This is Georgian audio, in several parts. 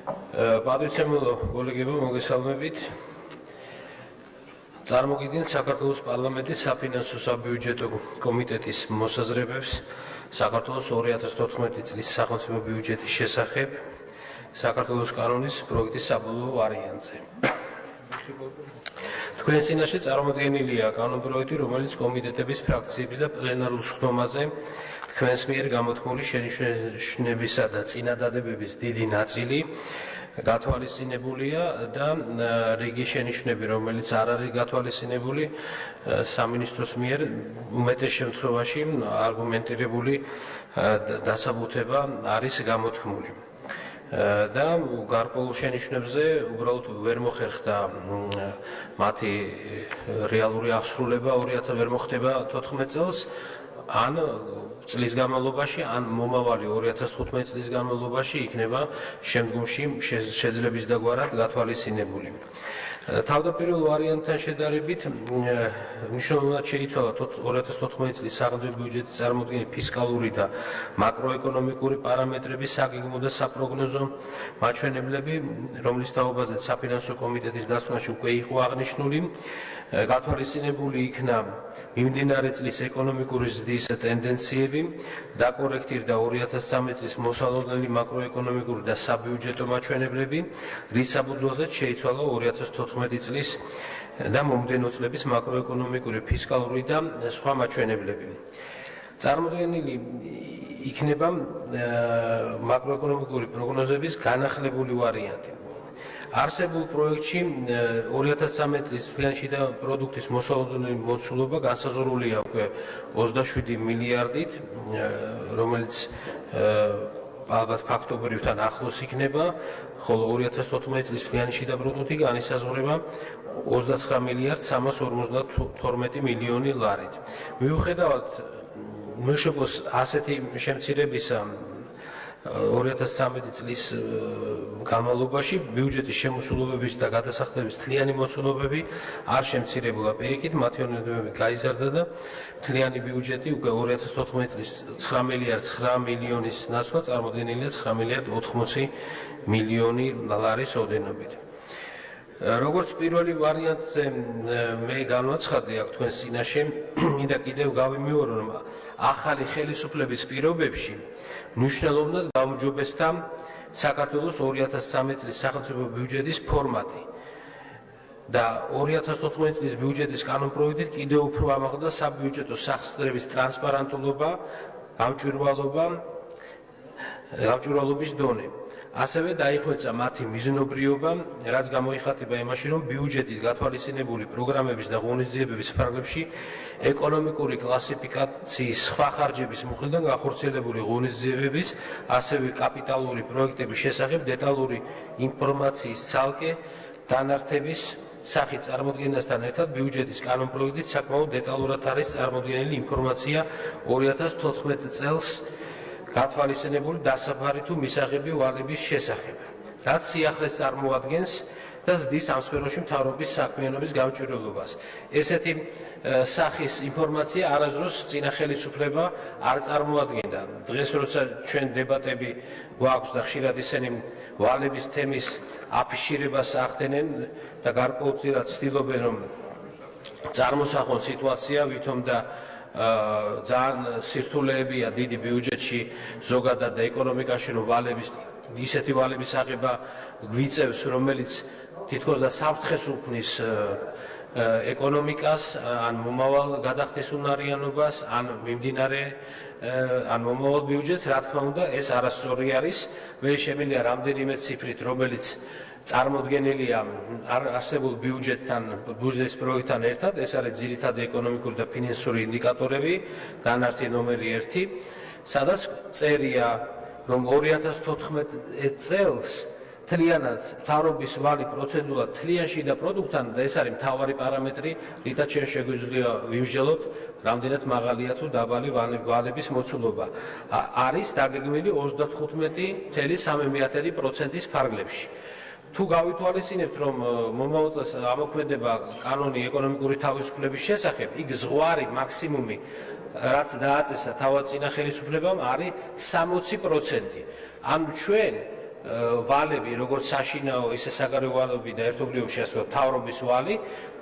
Պատվიცემულო გოლეგებო მოგესალმებით. Წარმოგიდგენთ საქართველოს პარლამენტის საფინანსო საბიუჯეტო კომიტეტის მოსაზრებებს საქართველოს 2014 წლის სახელმწიფო ბიუჯეტის შესახებ საქართველოს კანონის პროექტის საბოლოო ვარიანტზე. Თქვენ წინაშე წარმოდგენილია კანონპროექტი, რომელიც კომიტეტების, ფრაქციების და პლენარულ სხდომაზე თქვენს მიერ გამოთქმული შენიშვნებისა და წინადადებების დიდი ნაწილი გათვალისწინებულია და რიგი შენიშვნები, რომელიც არ არის გათვალისწინებული, სამინისტროს მიერ უმეტეს შემთხვევაში არგუმენტირებული დასაბუთება არის გამოთქმული. და გარკვეულ შენიშვნებზე უბრალოდ ვერ მოხერხდა მათი რეალური აღსრულება 2000 ვერ მოხდება 14 წელს ან წლის განმავლობაში ან მომავალი 2015 წლის განმავლობაში იქნება შემდგომში შეძლების დაგვარად გათვალისწინებული. თავდაპირველ ვარიანტთან შედარებით მნიშვნელოვნად შეიცვალა 2014 წლის სახელმწიფო ბიუჯეტის წარმოდგენილი ფისკალური და მაკროეკონომიკური პარამეტრების საგეგმო და საპროგნოზო მაჩვენებლები, რომლის თაობაზე საფინანსო კომიტეტის დასკვნაში უკვე იყო აღნიშნული, გათვალისწინებული იქნა მიმდინარე წლის ეკონომიკური ზრდის ტენდენციები, დაკორექტირდა 2013 წლის მოსალოდნელი მაკროეკონომიკური და საბიუჯეტო მაჩვენებლები, რის საფუძველზეც შეიცვალა 2014 წლის და მომდევნო წლების მაკროეკონომიკური, ფისკალური და სხვა მაჩვენებლები. წარმოდგენილი იქნება მაკროეკონომიკური პროგნოზების განახლებული ვარიანტი. არსებულ პროექტში 2013 წლის ფინანსური პროდუქტის მოსალოდნელი მოცულობა განსაზღვრულია უკვე 27 მილიარდით, რომელიც ალბათ ფაქტობრივთან ახლოს იქნება, ხოლო 2014 წლის ფინანსური პროდუქტი განისაზღვრება 29 მილიარდ 352 მილიონი ლარით. მიუხედავად მშპ-ს ასეთი შემცირებისა 2013 წლის განმავლობაში ბიუჯეტის შემოსულობების და გადასახადების თლიანი მოცულობები არ შემცირებულა. პირიქით, მათი ონომები გაიზარდა და თლიანი ბიუჯეტი უკვე 2014 წლის 9 მილიარდ 9 მილიონის ნაცვლად წარმოდგენილია 9 მილიარდ 80 მილიონი ლარის ოდენობით. როგორც პირველი ვარიანტზე მე განვაცხადე აქ თქვენს წინაშე, მინდა კიდევ გავიმეორო, რომ ახალი ხელისუფლების პირობებში მნიშვნელოვნად გაუმჯობესდა საქართველოს 2013 წლის სახელმწიფო ბიუჯეტის ფორმატი და 2014 წლის ბიუჯეტის კანონპროექტით კიდევ უფრო ამაღლდა საბიუჯეტო სახსრების ტრანსპარენტულობა, გამჭვირვალობის დონე. ასევე დაიხვეწა მათი მიზნობრიობა, რაც გამოიხატება იმაში, რომ ბიუჯეტით გათვალისწინებული პროგრამების და ღონისძიებების ფარგლებში ეკონომიკური კლასიფიკაციის სხვა ხარჯების მუხლიდან გახორციელებული ღონისძიებების, ასევე კაპიტალური პროექტების შესახებ დეტალური ინფორმაციის ცალკე დანართების სახით წარმოდგენასთან ერთად ბიუჯეტის კანონპროექტით საკმაოდ დეტალურად არის წარმოდგენილი ინფორმაცია 2014 წელს გათვალისწინებული დასაბარი თუ მისაღები ვალების შესახებ, რაც სიახლეს წარმოადგენს და ზრდის ამ სფეროში მთავრობის საქმიანობის გამჭვირვალობას. ესეთი სახის ინფორმაცია არასდროს წინა ხელისუფლება არ წარმოადგენდა. დღეს როცა ჩვენ დებატები გვაქვს და ხშირად ისინი ვალების თემის აფიშირებას ახდენენ და გარკვეულწილად ცდილობენ, რომ წარმოსახონ სიტუაცია, ვითომ და ძალიან სირთულეებია დიდი ბიუჯეტში ზოგადად და ეკონომიკაში, რომ ისეთი ვალების აღება გვიწევს, რომელიც თითქოს და საფრთხეს უქმნის ეკონომიკას, ან მომავალ გადახდის უნარიანობას, ან მომავალ ბიუჯეტს, რა თქმა უნდა, ეს არასწორი არის. მე შემიძლია რამდენიმე ციფრით, რომელიც წარმოდგენილია არსებულ ბიუჯეტთან, ბიუჯეტის პროექტთან ერთად, ეს არის ძირითადი ეკონომიკური და ფინანსური ინდიკატორები, დანართი ნომერი 1, სადაც წერია, რომ 2014 წელს თლიანად მთავრობის ვალი პროცენტულად თლიანში და პროდუქტთან და ეს არის მთავარი პარამეტრი, რითაც შეგვიძლია ვიმსჯელოთ, რამდენად მაღალია თუ დაბალი ვალების მოცულობა. არის დაგეგმილი 35.3%-ის ფარგლებში. თუ გავითვალისწინებთ, რომ მომავალ წელს ამოქმედება კანონი ეკონომიკური თავისუფლების შესახებ, იქ ზღვარი მაქსიმუმი, რაც დააწესა თავად წინა ხელისუფლებამ, არის 60%. ანუ ჩვენ ვალები, როგორც საშინაო, ისე საგარეო ვალები და ერთობლივობაში ასე ვთქვათ, მთავრობის ვალი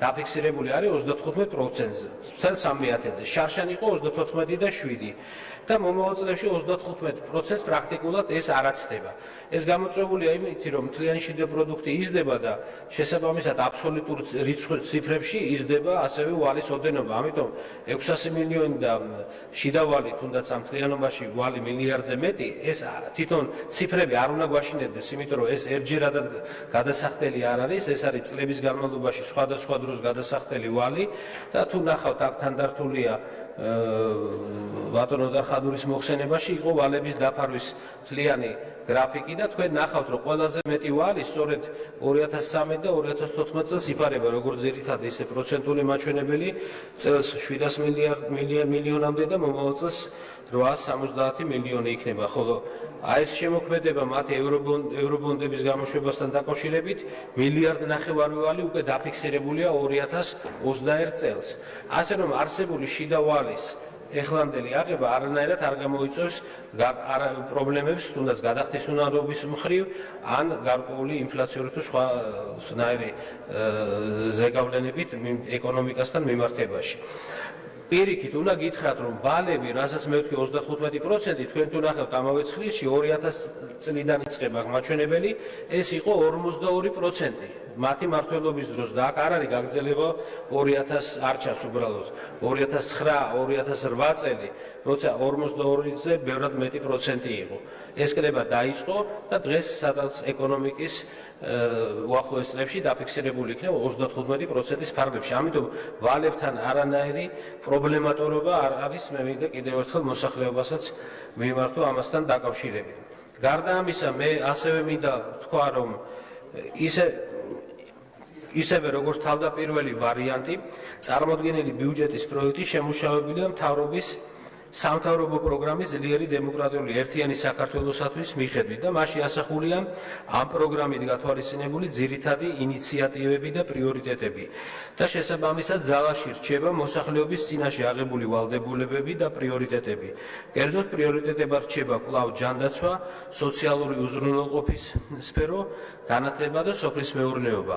დაფიქსირებული არის 35%-ზე. მთელ 3/1000-ზე. შარშან იყო 34 და 7. და მომავალ წლებში 35%-ს პრაქტიკულად ეს არ აცდება. ეს გამოწვეულია იმით, რომ მთლიანი შიდა პროდუქტი იზრდება და შესაბამისად აბსოლუტურ ციფრებში იზრდება ასევე ვალის ოდენობა. ამიტომ 600 მილიონი და შიდა ვალი თუნდაც ამ მთლიანობაში ვალი მილიარდზე მეტი, ეს თვითონ ციფრები არ უნდა გვაშინებდეს, იმიტომ რომ ეს ერთჯერადად გადასახდელი არ არის, ეს არის წლების განმავლობაში სხვადასხვა დროს გადასახდელი ვალი და თუ ნახავთ აქ თანდართულია ბატონო დახადურის მოხსენებაში იყო ვალების დაფარვის მთლიანი გრაფიკი და თქვენ ნახავთ რომ ყველაზე მეტი ვალი სწორედ 2013 და 2014 წელს იფარება როგორც ძირითადი ისე პროცენტული მაჩვენებელი წელს 700 მილიონამდე და მომავალ წელს 870 მილიონი იქნება, ხოლო ეს შემოქმედება მათი ევრობონდების გამოშვებასთან დაკავშირებით მილიარდ ნახევარი ვალი უკვე დაფიქსირებულია 2021 წელს. ასე რომ არსებული შიდა ვალის ეხლამდელი აღება არანაირად არ გამოიწვევს პრობლემებს, თუნდაც გადახდის უნარობის მხრივ, ან გარკვეული ინფლაციური თუ სხვანაირი ზეგავლენებით ეკონომიკასთან მიმართებაში. პირიქით, უნდა გითხრათ, რომ ვალები, რასაც მე ვთქვი 35%, თქვენ თუ ნახავთ ამავე ცხრილში 2000 წლიდან იწყება მაჩვენებელი, ეს იყო 42%. მათი მმართველობის დროს და აქ არ არის გაგრძელება 2000 არ ჩანს უბრალოდ 2009-2008 წელი, როცა 42-ზე ბევრად მეტი პროცენტი იყო. ეს კრება დაიწყო და დღეს სადაც ეკონომიკის უახლოეს წლებში დაფიქსირებული იქნება 35%-ის ფარგლებში. ამიტომ ვალებთან არანაირი პრობლემატურობა არ არის, მე მინდა კიდევ ერთხელ მოსახლეობასაც მიმართო ამასთან დაკავშირებით. გარდა ამისა, მე ასევე მინდა თქვა, რომ ისევე როგორც თავდაპირველი ვარიანტი, წარმოდგენილი ბიუჯეტის პროექტი შემუშავებულია მთავრობის სამთავრობო პროგრამის ძლიერი დემოკრატიული ერთიანი საქართველოსათვის მიხედვით და მასში ასახულია ამ პროგრამით გათვალისწინებული ძირითადი ინიციატივები და პრიორიტეტები და შესაბამისად ძალაში რჩება მოსახლეობის წინაშე აღებული ვალდებულებები და პრიორიტეტები. კერძოდ პრიორიტეტებად რჩება კვლავ ჯანდაცვა, სოციალური უზრუნველყოფის სფერო, განათლება და სოფლის მეურნეობა.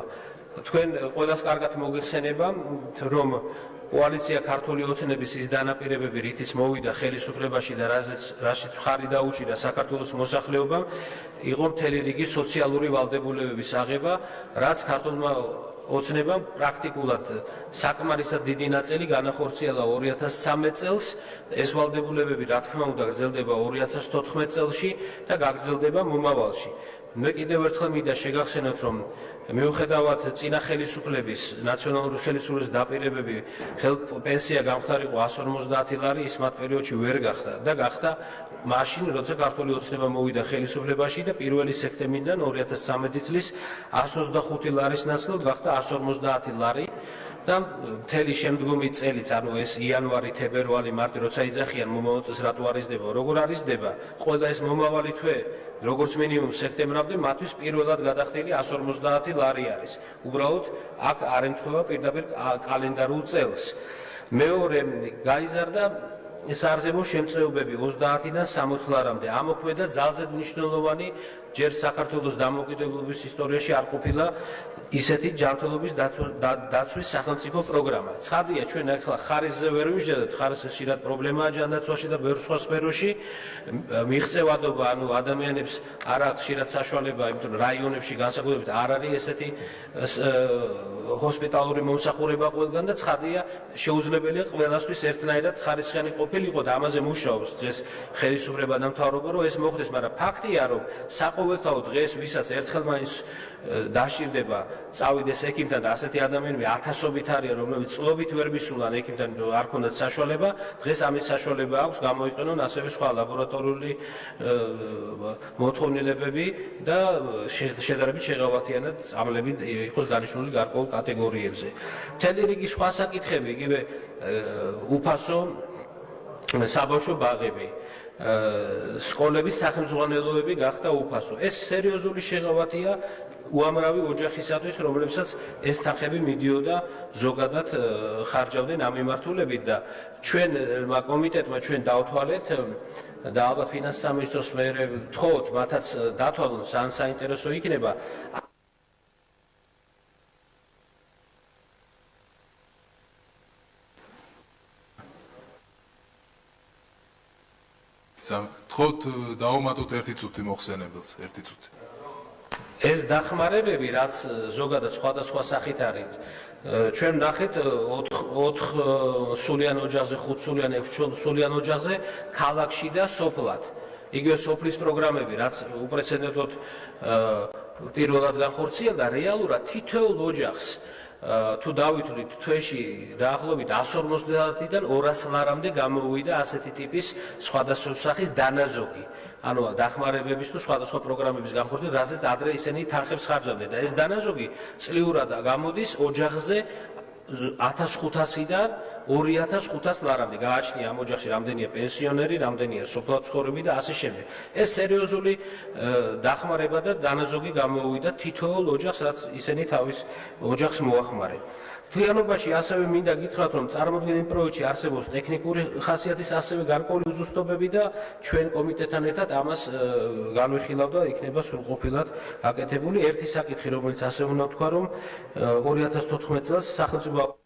თქვენ ყველას კარგად მოგეხსენება, რომ კოალიცია ქართული ოცნების ის დანაპირებები, რითიც მოვიდა ხელისუფლებაში და რაშიც მხარი დაუჭირა საქართველოს მოსახლეობამ, იყო მთელი რიგი სოციალური ვალდებულებების აღება, რაც ქართულმა ოცნებამ პრაქტიკულად საკმარისად დიდი ნაწილი განახორციელა 2013 წელს. ეს ვალდებულებები, რა თქმა უნდა, გრძელდება 2014 წელში და გაგრძელდება მომავალში. მე კიდევ ერთხელ მინდა შეგახსენოთ, რომ მიუხედავად წინა ხელისუფლების ნაციონალური ხელისუფლების დაპირებები პენსია გამختارიყო 150 ლარი, ის მათ პერიოდში ვერ გახდა და გახდა მაშინ, როცა ქართული ოცნება მოვიდა ხელისუფლებაში და 1 სექტემბრიდან 2013 წლის 125 ლარის ნაცვლად გახდა 150 ლარი. და მთელი შემდგომი წელიც, ანუ ეს იანვარი, თებერვალი, მარტი, როცა იძახიან მომავალ წელს რატო არ იზრდება, როგორ არ იზრდება, ყველა ეს მომავალი თვე, როგორც მინიმუმ სექტემბრამდე, მათთვის პირველად გადახდილი 150 ლარი არის. უბრალოდ აქ არ ემთხვევა პირდაპირ კალენდარულ წელს. მეორე, გაიზარდა საარსებო შემწეობები 30-დან 60 ლარამდე. ამოქმედა ძალზე მნიშვნელოვანი, ჯერ საქართველოს დამოუკიდებლობის ისტორიაში არ ყოფილა ისეთი ჯანმრთელობის დაცვის სახელმწიფო პროგრამა. ცხადია, ჩვენ ახლა ხარისზე ვერ ვიჟღერებთ, ხარის ხშირად პრობლემაა ჯანდაცვაში და ბევრ სხვა სფეროში. მიღწევადობა, ანუ ადამიანებს არ აქვს ხშირად საშუალება, იმიტომ რომ რაიონებში განსაკუთრებით არ არის ესეთი ჰოსპიტალური მომსახურება ყველგან და ცხადია, შეუძლებელია ყველასთვის ერთნაირად ხარისხიანი ყოფილიყო და ამაზე მუშაობს დღეს ხელისუფლება და მთავრობა, რომ ეს მოხდეს, მაგრამ ფაქტია, რომ საყოველთაოდ დღეს ვისაც ერთხელ მაინც დაშირდება წავიდეს ექიმთან და ასეთი ადამიანები ათასობით არიან, რომლებიც წლობით ვერ მისულან ექიმთან, არ ქონდათ საშუალება, დღეს ამის საშუალება აქვს, გამოიყენონ ასევე სხვა ლაბორატორიული მოთხოვნილებები და შედარებით შეღავათიანად სწავლები იყოს დანიშნული გარკვეულ კატეგორიებზე. მთელი რიგი სხვა საკითხები, იგივე უფასო საბავშვო ბაღები, სკოლების სახელმძღვანელოები გახდა უფასო. ეს სერიოზული შეღავათია უამრავი ოჯახისათვის, რომლებსაც ეს თანხები მიდიოდა ზოგადად ხარჯავდნენ ამ მიმართულებით და ჩვენმა კომიტეტმა ჩვენ დავთვალეთ და ალბათ ფინანსის სამინისტროს მე ვთხოვთ მათაც დათვალონ ძალიან საინტერესო იქნება. თქოთ დავუმატოთ 1 წუთი მოხსენებელს 1 წუთი. ეს დახმარებები რაც ზოგადად სხვადასხვა სახით არის ჩვენ ნახეთ 4 სულიან ოჯახზე 5 სულიან 6 სულიან ოჯახზე ქალაქში და სოფლად იგივე სოფლის პროგრამები რაც უპრეცედენტოდ პირველად განხორციელდა რეალურად თითოეულ ოჯახს თუ დავითვლით თვეში დაახლოებით 150-დან 200 ლარამდე გამოვიდა ასეთი ტიპის სხვადასხვა სახის დანაზოგი. ანუ დახმარებების თუ სხვადასხვა პროგრამების განხორციელება, რასაც ადრე ისინი თანხებს ხარჯავდნენ და ეს დანაზოგი წლიურად გამოდის ოჯახზე 1500-დან 2500 ლარამდე. გააჩნია ამ ოჯახში რამდენია პენსიონერი, რამდენია სოფლად ცხოვრები და ასე შემდეგ. ეს სერიოზული დახმარება და დანაზოგი გამოვიდა თითოეულ ოჯახს, რაც ისინი თავის ოჯახს მოახმარენ. მთლიანობაში ასევე მინდა გითხრათ, რომ წარმოქმნილ პროექტში არსებობს ტექნიკური ხასიათის ასევე გარკვეული უზუსტობები და ჩვენ კომიტეტთან ერთად ამას განვიხილავ და იქნება სრულყოფილად გაკეთებული. ერთი საკითხი, რომელიც ასევე უნდა ვთქვა, რომ 2014 წელს სახელმწიფო